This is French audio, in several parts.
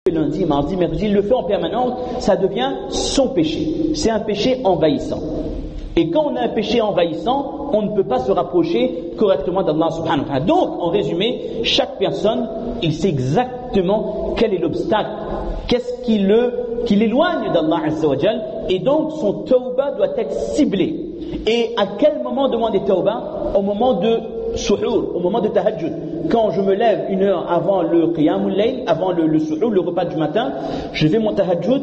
fait lundi, mardi, mercredi, il le fait en permanence, ça devient son péché. C'est un péché envahissant. Et quand on a un péché envahissant, on ne peut pas se rapprocher correctement d'Allah subhanahu wa ta'ala. Donc, en résumé, chaque personne, il sait exactement quel est l'obstacle, qu'est-ce qui l'éloigne d'Allah azza wa jal, et donc son tawbah doit être ciblé. Et à quel moment demander tawbah? Au moment de suhour, au moment de tahajjud. Quand je me lève 1 heure avant le qiyamul layl, avant le suhour, le repas du matin, je fais mon tahajjud.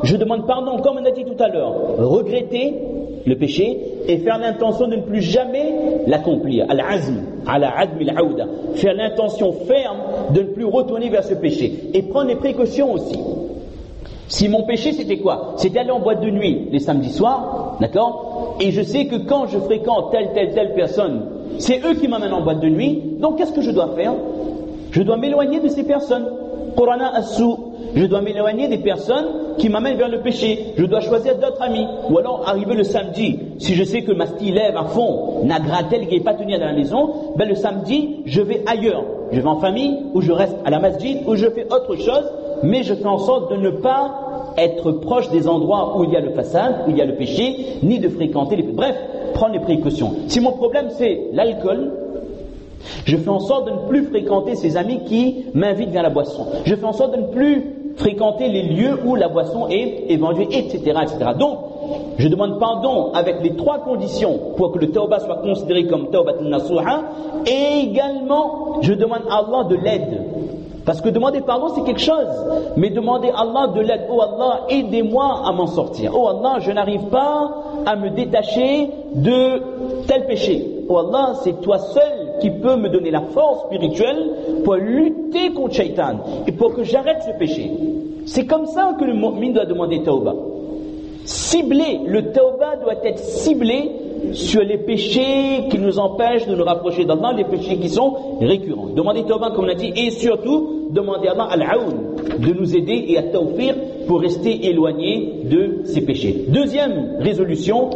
Je demande pardon, comme on a dit tout à l'heure, regretter le péché et faire l'intention de ne plus jamais l'accomplir. Al-azm, ala admi al-aouda. Faire l'intention ferme de ne plus retourner vers ce péché. Et prendre les précautions aussi. Si mon péché c'était quoi? C'était aller en boîte de nuit les samedis soirs, d'accord? Et je sais que quand je fréquente telle personne, c'est eux qui m'amènent en boîte de nuit, donc qu'est-ce que je dois faire? Je dois m'éloigner de ces personnes. Qurana as-sou. Je dois m'éloigner des personnes qui m'amènent vers le péché. Je dois choisir d'autres amis. Ou alors arriver le samedi, si je sais que ma style lève à fond, Nagratel qui n'est pas tenue dans la maison, ben le samedi, je vais ailleurs. Je vais en famille, ou je reste à la masjid, ou je fais autre chose, mais je fais en sorte de ne pas être proche des endroits où il y a le façade, où il y a le péché, ni de fréquenter les... Bref, prendre les précautions. Si mon problème c'est l'alcool, je fais en sorte de ne plus fréquenter ces amis qui m'invitent vers la boisson. Je fais en sorte de ne plus fréquenter les lieux où la boisson est vendue, etc., etc. Donc, je demande pardon avec les 3 conditions pour que le tawbah soit considéré comme tawbatun nasuha, et également, je demande à Allah de l'aide. Parce que demander pardon c'est quelque chose, mais demander à Allah de l'aide. Oh Allah, aidez-moi à m'en sortir. Oh Allah, je n'arrive pas à me détacher de tel péché. Oh Allah, c'est toi seul qui peux me donner la force spirituelle pour lutter contre Shaitan et pour que j'arrête ce péché. C'est comme ça que le mu'min doit demander tawbah. Ciblé, le tawbah doit être ciblé sur les péchés qui nous empêchent de nous rapprocher d'Allah, les péchés qui sont récurrents. Demandez tawbah comme on a dit, et surtout demandez à Allah al-aoun de nous aider et à tawfiq pour rester éloigné de ces péchés. Deuxième résolution,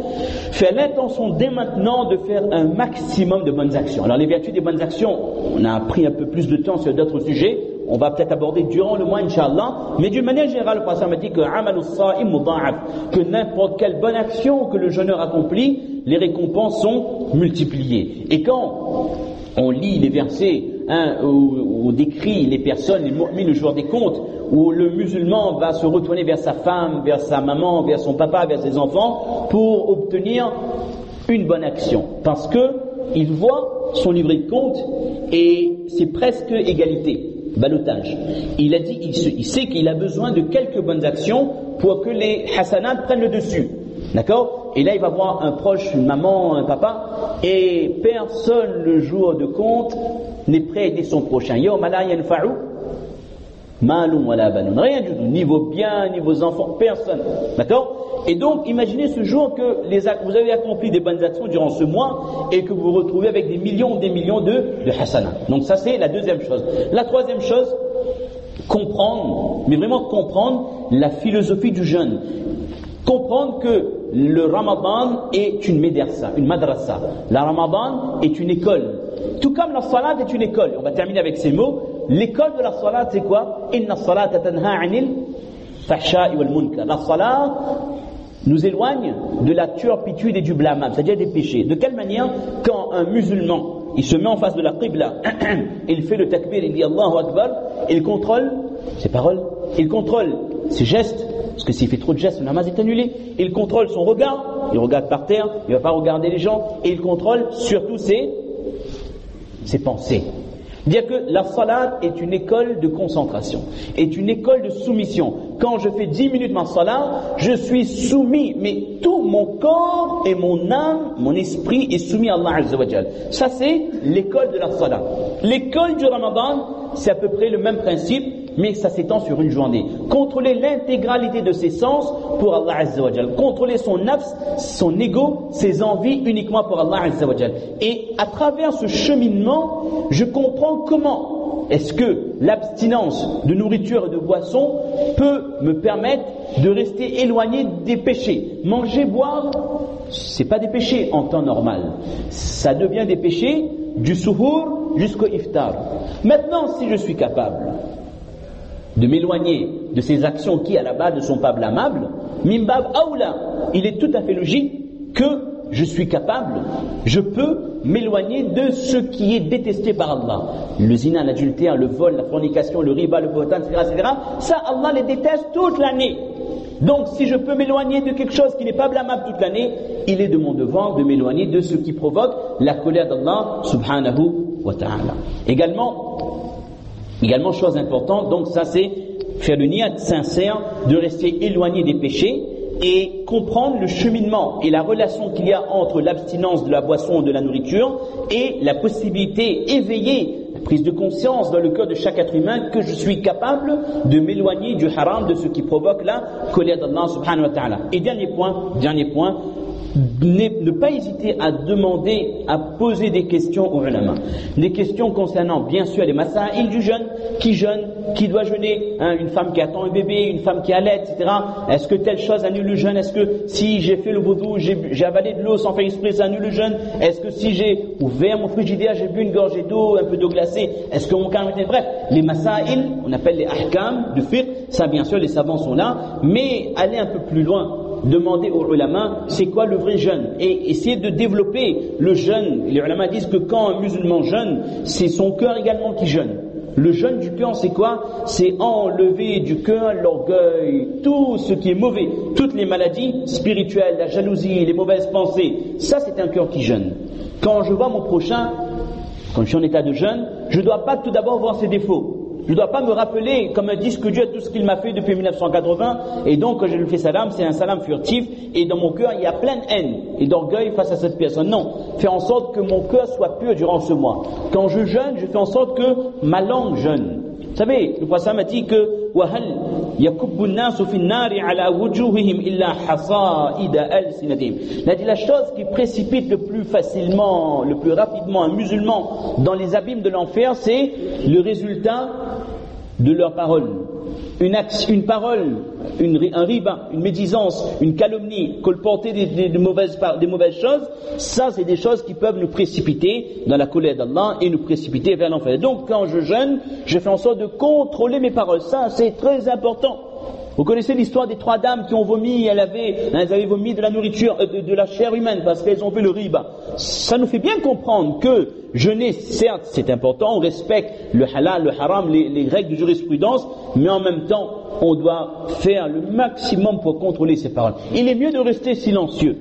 faire l'intention dès maintenant de faire un maximum de bonnes actions. Alors les vertus des bonnes actions, on a pris un peu plus de temps sur d'autres sujets, on va peut-être aborder durant le mois, Inch'Allah, mais d'une manière générale, le prophète m'a dit que amalus sa'im mudha'af, que n'importe quelle bonne action que le jeûneur accomplit, les récompenses sont multipliées. Et quand on lit les versets où on décrit les personnes, les mu'mins, le jour des comptes, où le musulman va se retourner vers sa femme, vers sa maman, vers son papa, vers ses enfants, pour obtenir une bonne action. Parce que il voit son livret de compte et c'est presque égalité. Balotage. Il a dit, il sait qu'il a besoin de quelques bonnes actions pour que les hasanats prennent le dessus. D'accord? Et là, il va voir un proche, une maman, un papa, et personne le jour de compte n'est prêt à aider son prochain. Yawma la yanfa'u malun wala banun. Rien du tout. Niveau bien, niveau enfants, personne. D'accord? Et donc, imaginez ce jour que vous avez accompli des bonnes actions durant ce mois et que vous vous retrouvez avec des millions de hasanats. Donc ça, c'est la deuxième chose. La troisième chose, comprendre, mais vraiment comprendre la philosophie du jeûne. Comprendre que le Ramadan est une madrasa. La Ramadan est une école. Tout comme la salat est une école. On va terminer avec ces mots. L'école de la salat, c'est quoi? Inna salata tanha anil fahsha'i wal munkar. La salat nous éloigne de la turpitude et du blâmable, c'est-à-dire des péchés. De quelle manière? Quand un musulman, il se met en face de la qibla, il fait le takbir, il dit Allahu Akbar, il contrôle ses paroles, il contrôle ses gestes, parce que s'il fait trop de gestes, le namaz est annulé. Il contrôle son regard, il regarde par terre, il ne va pas regarder les gens, et il contrôle surtout ses pensées. Dire que la salat est une école de concentration, est une école de soumission. Quand je fais 10 minutes ma salat, je suis soumis, mais tout mon corps et mon âme, mon esprit est soumis à Allah Azza wa Jal. Ça c'est l'école de la salat. L'école du Ramadan, c'est à peu près le même principe, mais ça s'étend sur une journée. Contrôler l'intégralité de ses sens pour Allah Azza wa Jal. Contrôler son nafs, son ego, ses envies uniquement pour Allah Azza wa Jal. Et à travers ce cheminement, je comprends comment est-ce que l'abstinence de nourriture et de boisson peut me permettre de rester éloigné des péchés. Manger, boire, c'est pas des péchés en temps normal. Ça devient des péchés du suhour jusqu'au iftar. Maintenant, si je suis capable de m'éloigner de ces actions qui à la base ne sont pas blâmables, mimbab aoula, il est tout à fait logique que je suis capable, je peux m'éloigner de ce qui est détesté par Allah. Le zina, l'adultère, le vol, la fornication, le riba, le bouhtan, etc. Ça, Allah les déteste toute l'année. Donc, si je peux m'éloigner de quelque chose qui n'est pas blâmable toute l'année, il est de mon devoir de m'éloigner de ce qui provoque la colère d'Allah subhanahu wa ta'ala. Également, chose importante, donc ça c'est faire le niyat sincère de rester éloigné des péchés et comprendre le cheminement et la relation qu'il y a entre l'abstinence de la boisson ou de la nourriture et la possibilité éveillée, la prise de conscience dans le cœur de chaque être humain que je suis capable de m'éloigner du haram, de ce qui provoque la colère d'Allah subhanahu wa ta'ala. Et dernier point, ne pas hésiter à demander, à poser des questions aux ulama. Des questions concernant bien sûr les masaïl du jeûne, qui doit jeûner, une femme qui attend un bébé, une femme qui allait, etc. Est-ce que telle chose annule le jeûne? Est-ce que si j'ai fait le wudu, j'ai avalé de l'eau sans faire exprès, ça annule le jeûne? Est-ce que si j'ai ouvert mon frigidaire, j'ai bu une gorgée d'eau, un peu d'eau glacée, est-ce que mon calme était... Bref, les masaïl, on appelle les ahkam de fiqh, ça bien sûr les savants sont là, mais aller un peu plus loin, demander aux ulama c'est quoi le vrai jeûne et essayer de développer le jeûne. Les ulama disent que quand un musulman jeûne, c'est son cœur également qui jeûne. Le jeûne du cœur, c'est quoi? C'est enlever du cœur l'orgueil, tout ce qui est mauvais, toutes les maladies spirituelles, la jalousie, les mauvaises pensées. Ça, c'est un cœur qui jeûne. Quand je vois mon prochain, quand je suis en état de jeûne, je ne dois pas tout d'abord voir ses défauts. Je ne dois pas me rappeler comme un disque dur tout ce qu'il m'a fait depuis 1980 et donc quand je lui fais salam, c'est un salam furtif et dans mon cœur il y a plein de haine et d'orgueil face à cette personne. Non, faire en sorte que mon cœur soit pur durant ce mois. Quand je jeûne, je fais en sorte que ma langue jeûne. Vous savez, le prophète m'a dit que وَهَلْ يَكُبُّ النَّاسُ فِي النَّارِ عَلَى وُجُوهِهِمْ إِلَّا حَصَائِدَ أَلْسِنَتِهِمْ. Il a dit la chose qui précipite le plus facilement, le plus rapidement un musulman dans les abîmes de l'enfer, c'est le résultat de leurs paroles. Une parole, un riba, une médisance, une calomnie, colporter des mauvaises choses, ça c'est des choses qui peuvent nous précipiter dans la colère d'Allah et nous précipiter vers l'enfer. Donc quand je jeûne, je fais en sorte de contrôler mes paroles. Ça c'est très important. Vous connaissez l'histoire des 3 dames qui ont vomi, elles avaient vomi de la nourriture, de la chair humaine parce qu'elles ont fait le riba. Ça nous fait bien comprendre que jeûner, certes, c'est important, on respecte le halal, le haram, les règles de jurisprudence, mais en même temps, on doit faire le maximum pour contrôler ses paroles. Il est mieux de rester silencieux.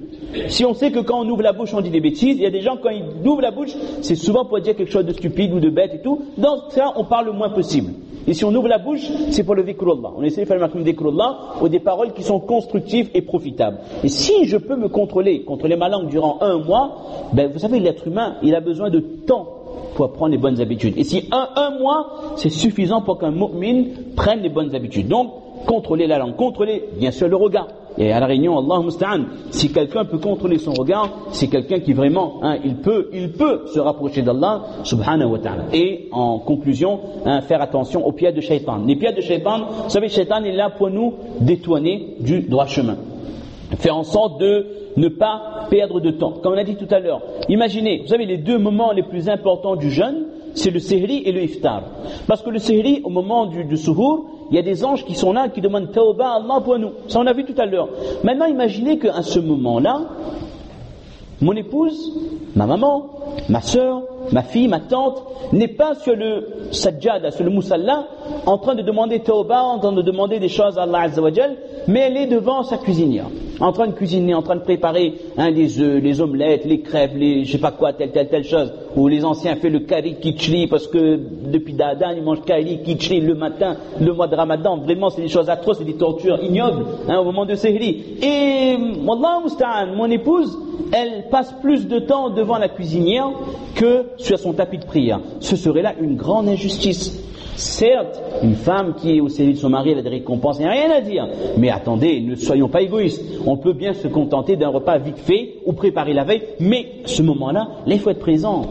Si on sait que quand on ouvre la bouche, on dit des bêtises, il y a des gens, quand ils ouvrent la bouche, c'est souvent pour dire quelque chose de stupide ou de bête et tout. Dans ce cas, on parle le moins possible. Et si on ouvre la bouche, c'est pour le dhikrullah. On essaie de faire le maximum dhikrullah ou des paroles qui sont constructives et profitables. Et si je peux me contrôler ma langue durant 1 mois, vous savez, l'être humain, il a besoin de temps pour apprendre les bonnes habitudes. Et si un mois, c'est suffisant pour qu'un mu'min prenne les bonnes habitudes. Donc, contrôler la langue, contrôler bien sûr le regard. Et à la réunion, Allah musta'an, si quelqu'un peut contrôler son regard, c'est quelqu'un qui vraiment, il peut se rapprocher d'Allah subhanahu wa ta'ala. Et en conclusion, faire attention aux pièges de shaitan. Les pièges de shaitan, vous savez, shaitan est là pour nous détourner du droit chemin. Faire en sorte de ne pas perdre de temps. Comme on a dit tout à l'heure, imaginez, vous savez, les 2 moments les plus importants du jeûne, c'est le sehri et le iftar. Parce que le sehri, au moment du suhour, il y a des anges qui sont là, qui demandent tawba à Allah pour nous. Ça on a vu tout à l'heure. Maintenant imaginez qu'à ce moment-là, mon épouse, ma maman, ma soeur, ma fille, ma tante, n'est pas sur le sajjada, sur le musalla, en train de demander tawba, en train de demander des choses à Allah Azza wa Jal, mais elle est devant sa cuisinière, en train de cuisiner, en train de préparer les œufs, les omelettes, les crêpes, je sais pas quoi, telle chose, où les anciens font le kari kichli, parce que depuis Dadan, ils mangent kari kichli le matin, le mois de Ramadan, vraiment c'est des choses atroces, c'est des tortures ignobles, au moment de Sehri. Et, Wallah musta'an, mon épouse, elle passe plus de temps devant la cuisinière que sur son tapis de prière. Ce serait là une grande injustice. Certes, une femme qui est au service de son mari, elle a des récompenses, il n'y a rien à dire. Mais attendez, ne soyons pas égoïstes. On peut bien se contenter d'un repas vite fait ou préparé la veille, mais ce moment-là, là, il faut être présent.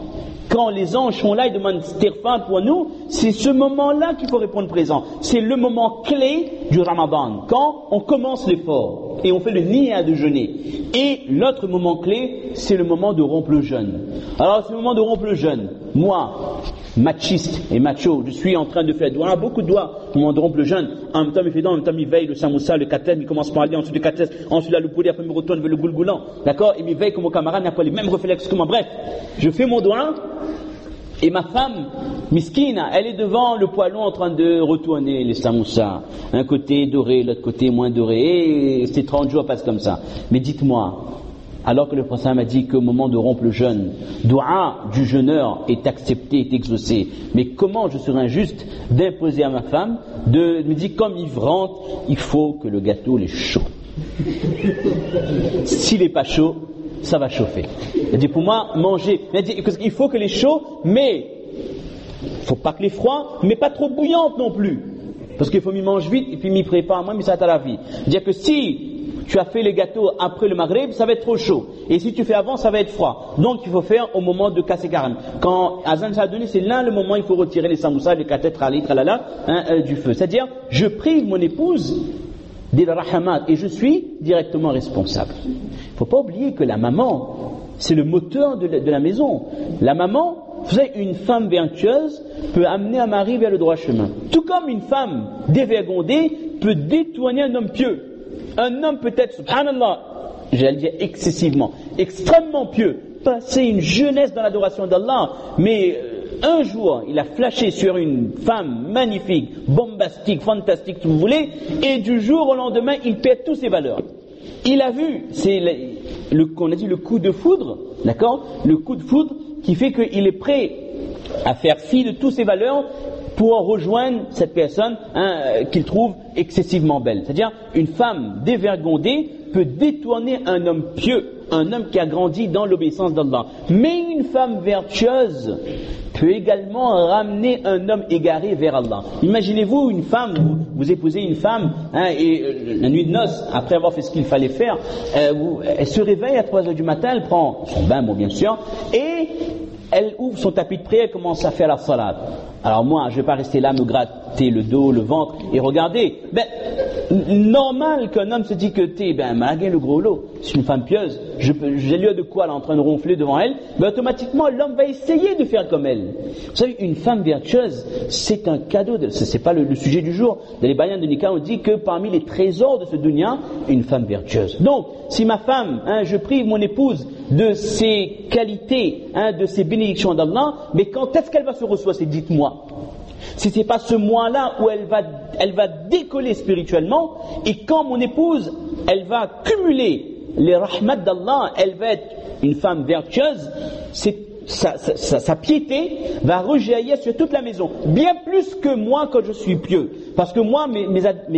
Quand les anges sont là, ils demandent istighfar pour nous, c'est ce moment-là qu'il faut répondre présent. C'est le moment clé du Ramadan, quand on commence l'effort et on fait le niyya de jeûner. Et l'autre moment clé, c'est le moment de rompre le jeûne. Alors, c'est le moment de rompre le jeûne. Moi, machiste et macho, je suis en train de faire doigts, beaucoup de doigts, au moment de rompre le jeûne, en même temps il fait dans, en même temps il veille le samoussa, le katem, il commence par aller, ensuite le katem, ensuite là, le poulet, après il me retourne vers le goulgoulan, d'accord, et il veille comme mon camarade, n'a pas les mêmes réflexes que moi, bref, je fais mon doigt, et ma femme, miskina, elle est devant le poêlon en train de retourner les samoussa, un côté doré, l'autre côté moins doré, et c'est 30 jours passent comme ça, mais dites-moi, alors que le prophète m'a dit qu'au moment de rompre le jeûne, doua du jeûneur est accepté, est exaucé. Mais comment je serais injuste d'imposer à ma femme, de me dire comme il rentre, il faut que le gâteau est chaud. S'il n'est pas chaud, ça va chauffer. Elle dit pour moi, manger, il faut que les chaud, mais il ne faut pas que les froids, mais pas trop bouillantes non plus. Parce qu'il faut m'y manger vite et puis m'y prépare moi, mais ça à la vie. C'est-à-dire que si tu as fait les gâteaux après le maghrib, ça va être trop chaud. Et si tu fais avant, ça va être froid. Donc il faut faire au moment de casser carême. Quand Azan s'est donné, c'est là le moment où il faut retirer les samoussas, les katet, tralala, du feu. C'est-à-dire, je prive mon épouse des rahamat et je suis directement responsable. Il ne faut pas oublier que la maman, c'est le moteur de la maison. La maman, vous savez, une femme vertueuse peut amener un mari vers le droit chemin. Tout comme une femme dévergondée peut détourner un homme pieux. Un homme peut-être, subhanallah, j'allais dire excessivement, extrêmement pieux, passer une jeunesse dans l'adoration d'Allah, mais un jour, il a flashé sur une femme magnifique, bombastique, fantastique, si vous voulez, et du jour au lendemain, il perd toutes ses valeurs. Il a vu, c'est qu'on a dit le coup de foudre, d'accord? Le coup de foudre qui fait qu'il est prêt à faire fi de toutes ses valeurs pour rejoindre cette personne qu'il trouve excessivement belle. C'est-à-dire, une femme dévergondée peut détourner un homme pieux, un homme qui a grandi dans l'obéissance d'Allah. Mais une femme vertueuse peut également ramener un homme égaré vers Allah. Imaginez-vous une femme, vous épousez une femme, et la nuit de noces, après avoir fait ce qu'il fallait faire, elle se réveille à 3 heures du matin, elle prend son bain, bon, bien sûr, et elle ouvre son tapis de prière et commence à faire la salade. Alors moi, je ne vais pas rester là, me gratter le dos, le ventre et regarder. Normal qu'un homme se dit que malgré le gros lot, c'est une femme pieuse, j'ai lieu de quoi elle est en train de ronfler devant elle, automatiquement l'homme va essayer de faire comme elle. Vous savez, une femme vertueuse, c'est un cadeau, c'est pas le sujet du jour. Dans les bayans de Nika, on dit que parmi les trésors de ce dunya, une femme vertueuse. Donc, si ma femme, je prive mon épouse de ses qualités, de ses bénédictions d'Allah, mais quand est-ce qu'elle va se ressourcer? Dites-moi. Si c'est pas ce mois-là où elle va décoller spirituellement, et quand mon épouse, elle va cumuler les rahmats d'Allah, elle va être une femme vertueuse, sa piété va rejaillir sur toute la maison, bien plus que moi quand je suis pieux, parce que moi mes actes